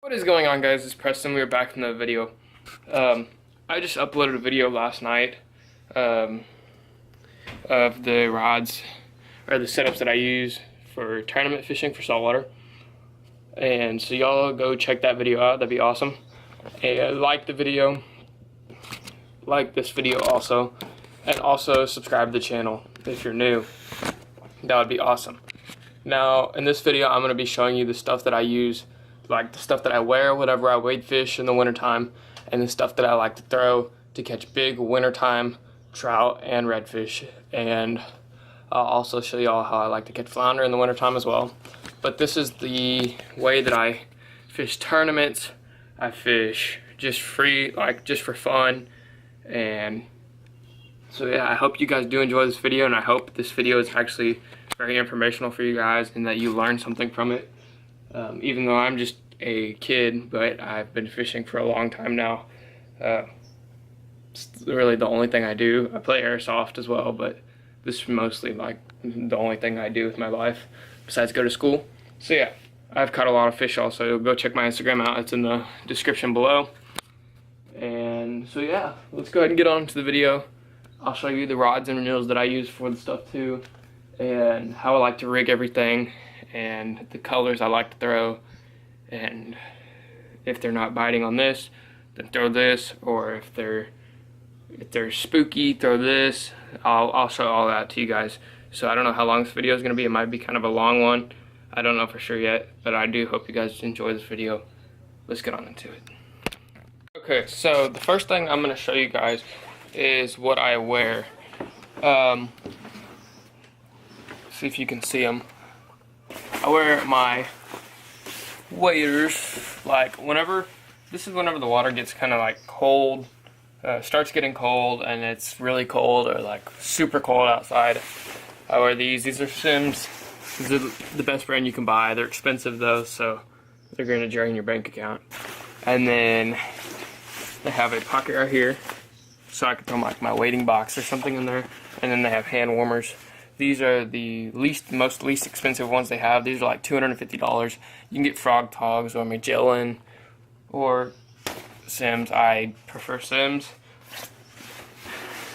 What is going on, guys? It's Preston. We are back from the video. I just uploaded a video last night of the rods or the setups that I use for tournament fishing for saltwater. And so y'all go check that video out. That'd be awesome. And like the video, like this video also, and also subscribe to the channel if you're new. That would be awesome. Now, in this video, I'm going to be showing you the stuff that I use, like the stuff that I wear whenever I wade fish in the wintertime, and the stuff that I like to throw to catch big wintertime trout and redfish. And I'll also show y'all how I like to catch flounder in the wintertime as well. But this is the way that I fish tournaments. I fish just free, like just for fun. And so yeah, I hope you guys do enjoy this video, and I hope this video is actually very informational for you guys and that you learn something from it. Even though I'm just a kid, but I've been fishing for a long time now. It's really the only thing I do. I play airsoft as well, but this is mostly like the only thing I do with my life besides go to school. So yeah, I've caught a lot of fish also. Go check my Instagram out. It's in the description below. And so yeah, let's go ahead and get on to the video. I'll show you the rods and reels that I use for the stuff too, and how I like to rig everything, and the colors I like to throw, and if they're not biting on this, then throw this, or if they're spooky, throw this. I'll show all that to you guys. So I don't know how long this video is going to be. It might be kind of a long one. I don't know for sure yet, but I do hope you guys enjoy this video. Let's get on into it. Okay, so the first thing I'm going to show you guys is what I wear. See if you can see them. I wear my waders, like this is whenever the water gets kind of like cold, starts getting cold, and it's really cold or like super cold outside. I wear these. These are Sims. These are the best brand you can buy. They're expensive though, so they're going to drain your bank account. And then they have a pocket right here, so I can throw like my wading box or something in there. And then they have hand warmers. These are the most least expensive ones they have. These are like $250. You can get Frog Togs or Magellan or Sims. I prefer Sims.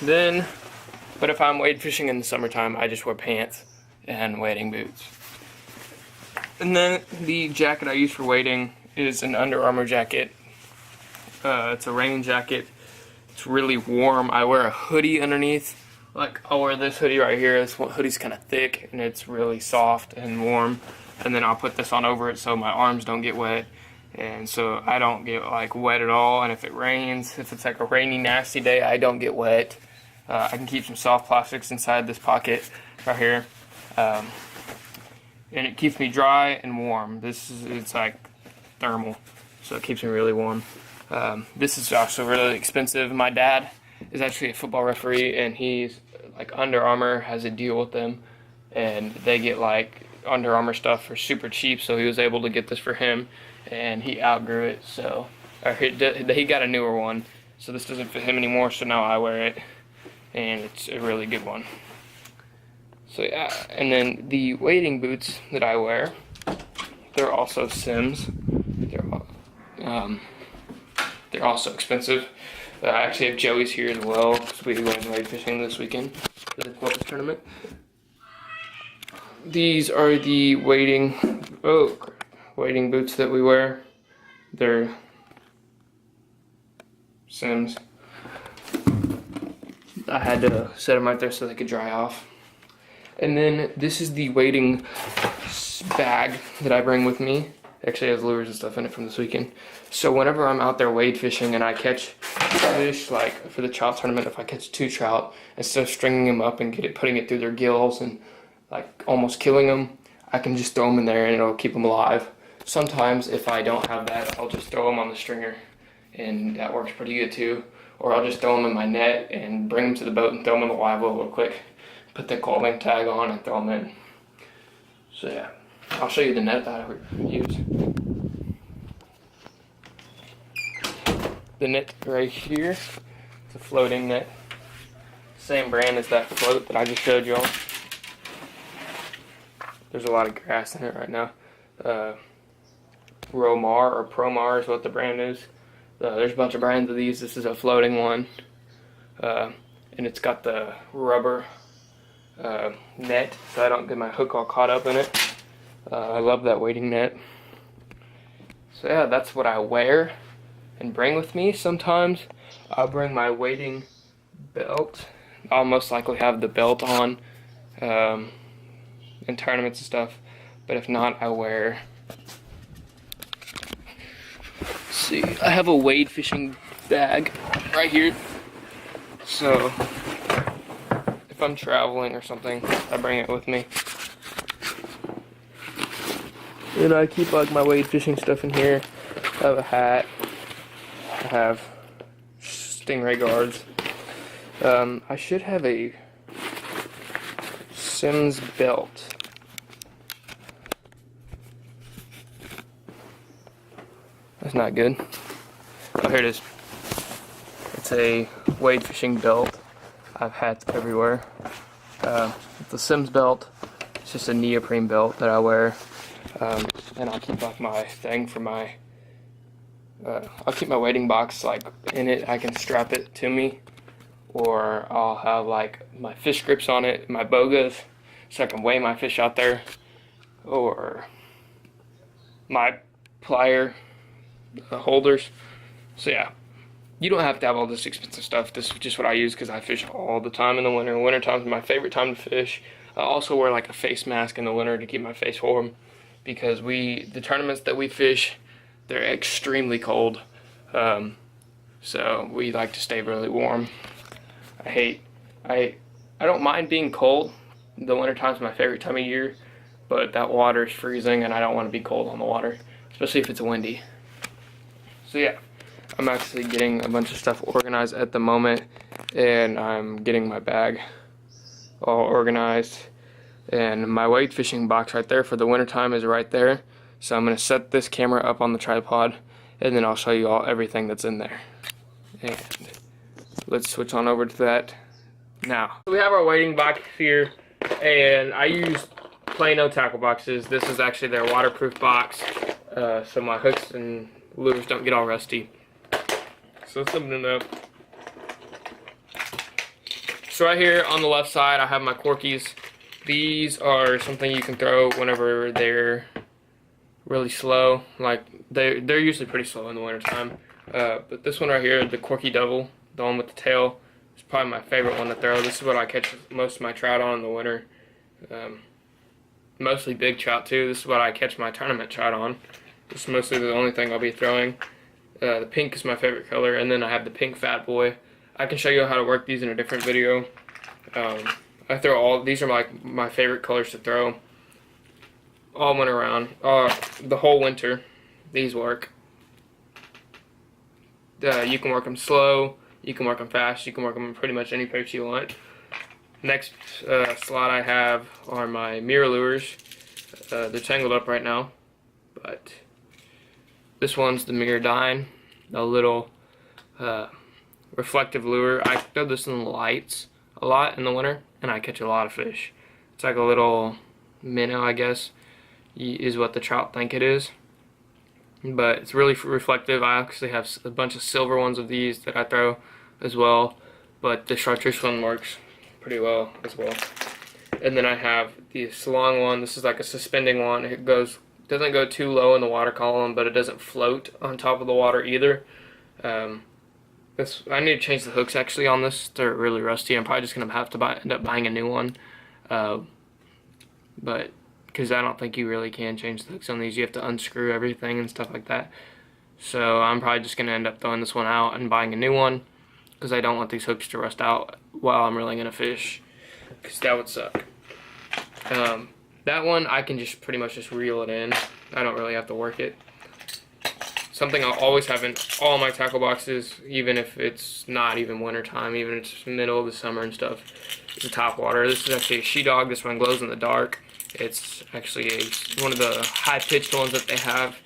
But if I'm wade fishing in the summertime, I just wear pants and wading boots. And then the jacket I use for wading is an Under Armour jacket. It's a rain jacket. It's really warm. I wear a hoodie underneath. Like, I'll wear this hoodie right here. This hoodie's kind of thick, and it's really soft and warm. And then I'll put this on over it so my arms don't get wet. And so I don't get, like, wet at all. And if it rains, if it's like a rainy, nasty day, I don't get wet. I can keep some soft plastics inside this pocket right here. And it keeps me dry and warm. It's like thermal, so it keeps me really warm. This is also really expensive. My dad is actually a football referee, and he's like Under Armour has a deal with them, and they get like Under Armour stuff for super cheap, so he was able to get this for him, and he outgrew it, so he got a newer one, so this doesn't fit him anymore, so now I wear it, and it's a really good one. So yeah, and then the wading boots that I wear, they're also Sims. They're also expensive. I actually have Joey's here as well, because we went wade fishing this weekend for the Corpus tournament. These are the wading boots that we wear. They're Sims. I had to set them right there so they could dry off. And then this is the wading bag that I bring with me. Actually has lures and stuff in it from this weekend. So whenever I'm out there wade fishing and I catch fish, like for the trout tournament, if I catch 2 trout, instead of stringing them up and putting it through their gills and like almost killing them, I can just throw them in there and it'll keep them alive. Sometimes if I don't have that, I'll just throw them on the stringer, and that works pretty good too. Or I'll just throw them in my net and bring them to the boat and throw them in the live well real quick. Put the calling tag on and throw them in. So yeah. I'll show you the net that I use. The net right here, it's a floating net. Same brand as that float that I just showed y'all. There's a lot of grass in it right now. Romar or Promar is what the brand is. There's a bunch of brands of these. This is a floating one, and it's got the rubber net, so I don't get my hook all caught up in it. I love that wading net. So yeah, that's what I wear and bring with me. Sometimes I'll bring my wading belt. I'll most likely have the belt on in tournaments and stuff, but if not, I wear, see, I have a wade fishing bag right here, so if I'm traveling or something, I bring it with me. And I keep like my wade fishing stuff in here. I have a hat, I have stingray guards. I should have a Sims belt. That's not good. Oh, here it is. It's a wade fishing belt. I have hats everywhere. The Sims belt. It's just a neoprene belt that I wear. And I'll keep like my thing for my, I'll keep my wading box like in it. I can strap it to me, or I'll have like my fish grips on it, my bogas, so I can weigh my fish out there, or my plier holders. So yeah, you don't have to have all this expensive stuff. This is just what I use because I fish all the time in the winter. Winter time is my favorite time to fish. I also wear like a face mask in the winter to keep my face warm, because the tournaments that we fish, they're extremely cold. So we like to stay really warm. I don't mind being cold. The winter time is my favorite time of year, but that water is freezing and I don't want to be cold on the water, especially if it's windy. So yeah, I'm actually getting a bunch of stuff organized at the moment, and I'm getting my bag all organized. And my wade fishing box right there for the winter time is right there. So I'm going to set this camera up on the tripod, and then I'll show you all everything that's in there. And let's switch on over to that now. So we have our wading box here, and I use Plano tackle boxes. This is actually their waterproof box, so my hooks and lures don't get all rusty. So let's open it up. So right here on the left side, I have my corkies. These are something you can throw whenever they're really slow. Like they're usually pretty slow in the winter time. But this one right here, the Corky Devil, the one with the tail, is probably my favorite one to throw. This is what I catch most of my trout on in the winter. Mostly big trout too. This is what I catch my tournament trout on. This is mostly the only thing I'll be throwing. The pink is my favorite color, and then I have the pink Fat Boy. I can show you how to work these in a different video. I throw all, these are like my favorite colors to throw all winter round. The whole winter, these work. You can work them slow, you can work them fast, you can work them in pretty much any place you want. Next slot I have are my mirror lures. They're tangled up right now, but this one's the Mirror Dine, a little reflective lure. I throw this in the lights a lot in the winter, and I catch a lot of fish. It's like a little minnow, I guess, is what the trout think it is. But it's really reflective. I actually have a bunch of silver ones of these that I throw as well, but the chartreuse one works pretty well as well. And then I have this long one. This is like a suspending one. It doesn't go too low in the water column, but it doesn't float on top of the water either. I need to change the hooks actually on this. They're really rusty. I'm probably just gonna have to end up buying a new one, but because I don't think you really can change the hooks on these. You have to unscrew everything and stuff like that. So I'm probably just gonna end up throwing this one out and buying a new one, because I don't want these hooks to rust out while I'm reeling in a fish, because that would suck. That one I can just pretty much just reel it in. I don't really have to work it. Something I'll always have in all my tackle boxes, even if it's not even winter time, even if it's middle of the summer and stuff, is a top water. This is actually a She-Dog. This one glows in the dark. It's actually one of the high-pitched ones that they have.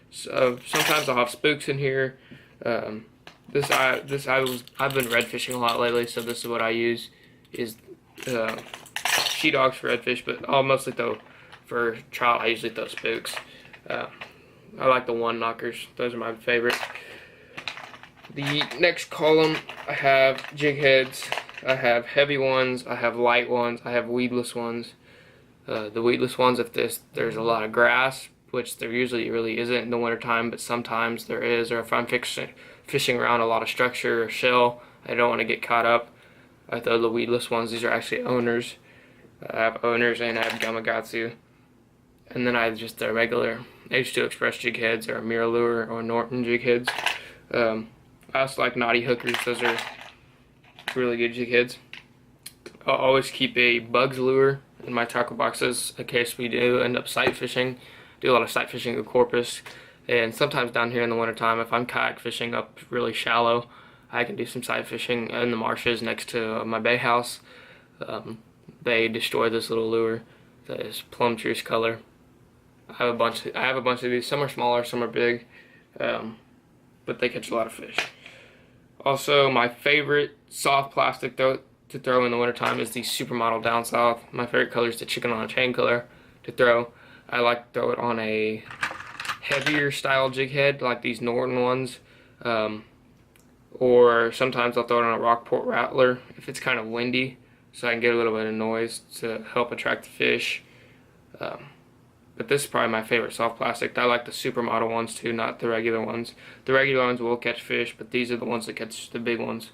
So sometimes I'll have spooks in here. I've been red fishing a lot lately, so this is what I use, is She-Dogs for redfish, but I'll mostly throw for trout. I usually throw spooks. I like the one knockers. Those are my favorite. The next column, I have jig heads. I have heavy ones. I have light ones. I have weedless ones. The weedless ones, if there's a lot of grass, which there usually really isn't in the wintertime, but sometimes there is, or if I'm fishing around a lot of structure or shell, I don't want to get caught up, I throw the weedless ones. These are actually owners. I have owners and I have Gamakatsu. And then I just throw regular H2 Express jig heads or Mirror Lure or Norton jig heads. I also like Naughty Hookers. Those are really good jig heads. I'll always keep a Bugs lure in my tackle boxes in case we do end up sight fishing. Do a lot of sight fishing in Corpus, and sometimes down here in the wintertime, if I'm kayak fishing up really shallow, I can do some sight fishing in the marshes next to my bay house. They destroy this little lure that is plum truce color. I have a bunch of these. Some are smaller, some are big, but they catch a lot of fish. Also, my favorite soft plastic to throw in the wintertime is the Supermodel Down South. My favorite color is the chicken on a chain color to throw. I like to throw it on a heavier style jig head, like these Norton ones, or sometimes I'll throw it on a Rockport Rattler if it's kind of windy, so I can get a little bit of noise to help attract the fish. But this is probably my favorite soft plastic. I like the Supermodel ones too, not the regular ones. The regular ones will catch fish, but these are the ones that catch the big ones.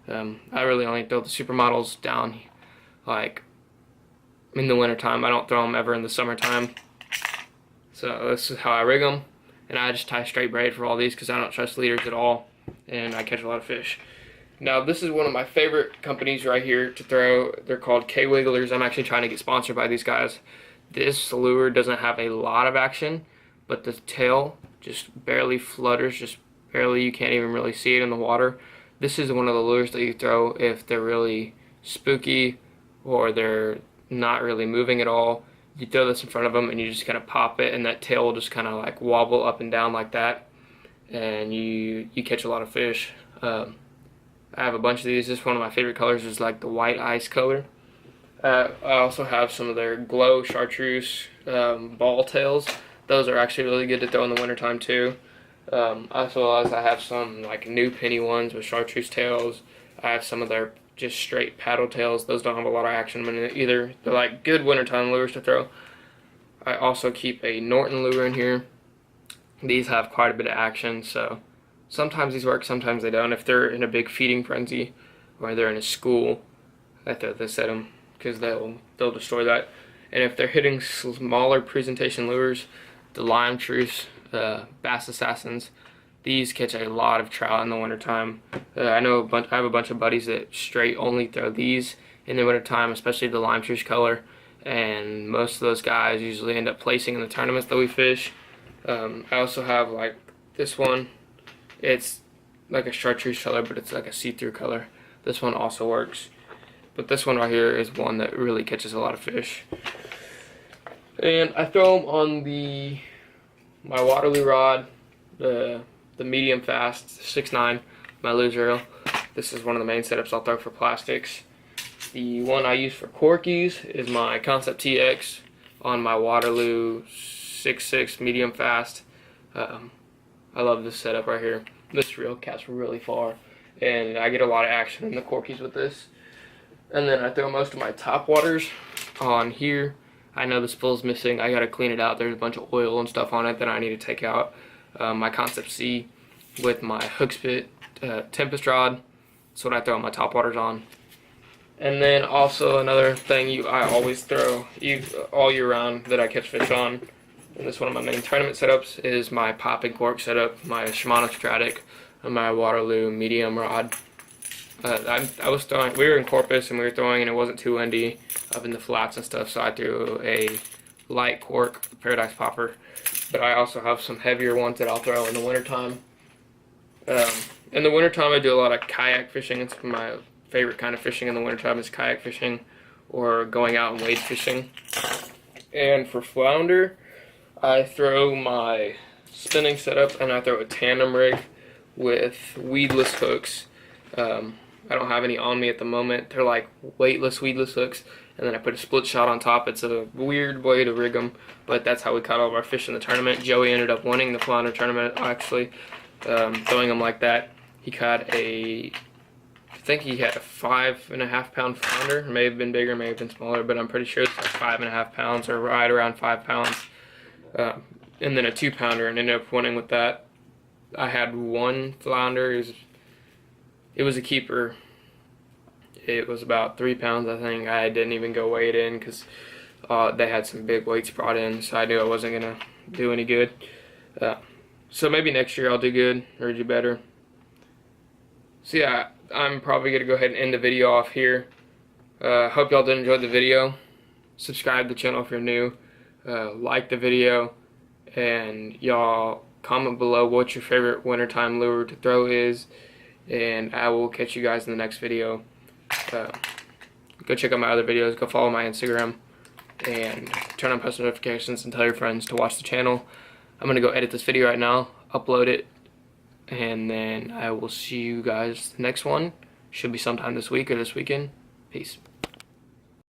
I really only throw the Supermodels down like in the wintertime. I don't throw them ever in the summertime. So this is how I rig them, and I just tie straight braid for all these because I don't trust leaders at all, and I catch a lot of fish. Now this is one of my favorite companies right here to throw. They're called K-Wigglers. I'm actually trying to get sponsored by these guys. This lure doesn't have a lot of action, but the tail just barely flutters, just barely. You can't even really see it in the water. This is one of the lures that you throw if they're really spooky or they're not really moving at all. You throw this in front of them and you just kind of pop it, and that tail will just kind of like wobble up and down like that, and you catch a lot of fish. I have a bunch of these. This is one of my favorite colors, is like the white ice color. I also have some of their glow chartreuse ball tails. Those are actually really good to throw in the wintertime too. As well as I have some like new penny ones with chartreuse tails. I have some of their just straight paddle tails. Those don't have a lot of action in it either. They're like good wintertime lures to throw. I also keep a Norton lure in here. These have quite a bit of action, so sometimes these work, sometimes they don't. If they're in a big feeding frenzy or they're in a school, I throw this at them because they'll destroy that. And if they're hitting smaller presentation lures, the lime truce, bass assassins, these catch a lot of trout in the wintertime. I have a bunch of buddies that straight only throw these in the wintertime, especially the lime truce color, and most of those guys usually end up placing in the tournaments that we fish. I also have like this one. It's like a chartreuse color, but it's like a see-through color. This one also works, but this one right here is one that really catches a lot of fish. And I throw them on my Waterloo rod, the medium fast 6'9", my loser reel. This is one of the main setups I'll throw for plastics. The one I use for corkies is my Concept TX on my Waterloo 6'6" medium fast. I love this setup right here. This reel casts really far, and I get a lot of action in the corkies with this. And then I throw most of my top waters on here. I know the spool's missing. I gotta clean it out. There's a bunch of oil and stuff on it that I need to take out. My Concept C with my hook spit Tempest rod. That's what I throw my top waters on. And then also another thing I always throw all year round that I catch fish on, and this is one of my main tournament setups, is my pop and cork setup, my Shimano Stratic, and my Waterloo medium rod. We were in Corpus and we were throwing, and it wasn't too windy up in the flats and stuff, so I threw a light cork Paradise Popper. But I also have some heavier ones that I'll throw in the wintertime. In the wintertime I do a lot of kayak fishing. It's my favorite kind of fishing in the wintertime is kayak fishing or going out and wade fishing. And for flounder, I throw my spinning setup, and I throw a tandem rig with weedless hooks. I don't have any on me at the moment. They're like weightless weedless hooks, and then I put a split shot on top. It's a weird way to rig them, but that's how we caught all of our fish in the tournament. Joey ended up winning the flounder tournament, actually, throwing them like that. He caught I think he had a 5.5 pound flounder. It may have been bigger, may have been smaller, but I'm pretty sure it's like 5.5 pounds or right around 5 pounds. And then a 2 pounder, and ended up winning with that. I had one flounder. It was a keeper. It was about 3 pounds, I think. I didn't even go weigh it in because they had some big weights brought in, so I knew I wasn't gonna do any good. So maybe next year I'll do good or do better. So yeah, I'm probably gonna go ahead and end the video off here. Hope y'all did enjoy the video. Subscribe to the channel if you're new. Like the video, and y'all comment below what your favorite wintertime lure to throw is, and I will catch you guys in the next video. Go check out my other videos, go follow my Instagram, and turn on post notifications and tell your friends to watch the channel. I'm gonna go edit this video right now, upload it, and then I will see you guys the next one. Should be sometime this week or this weekend. Peace.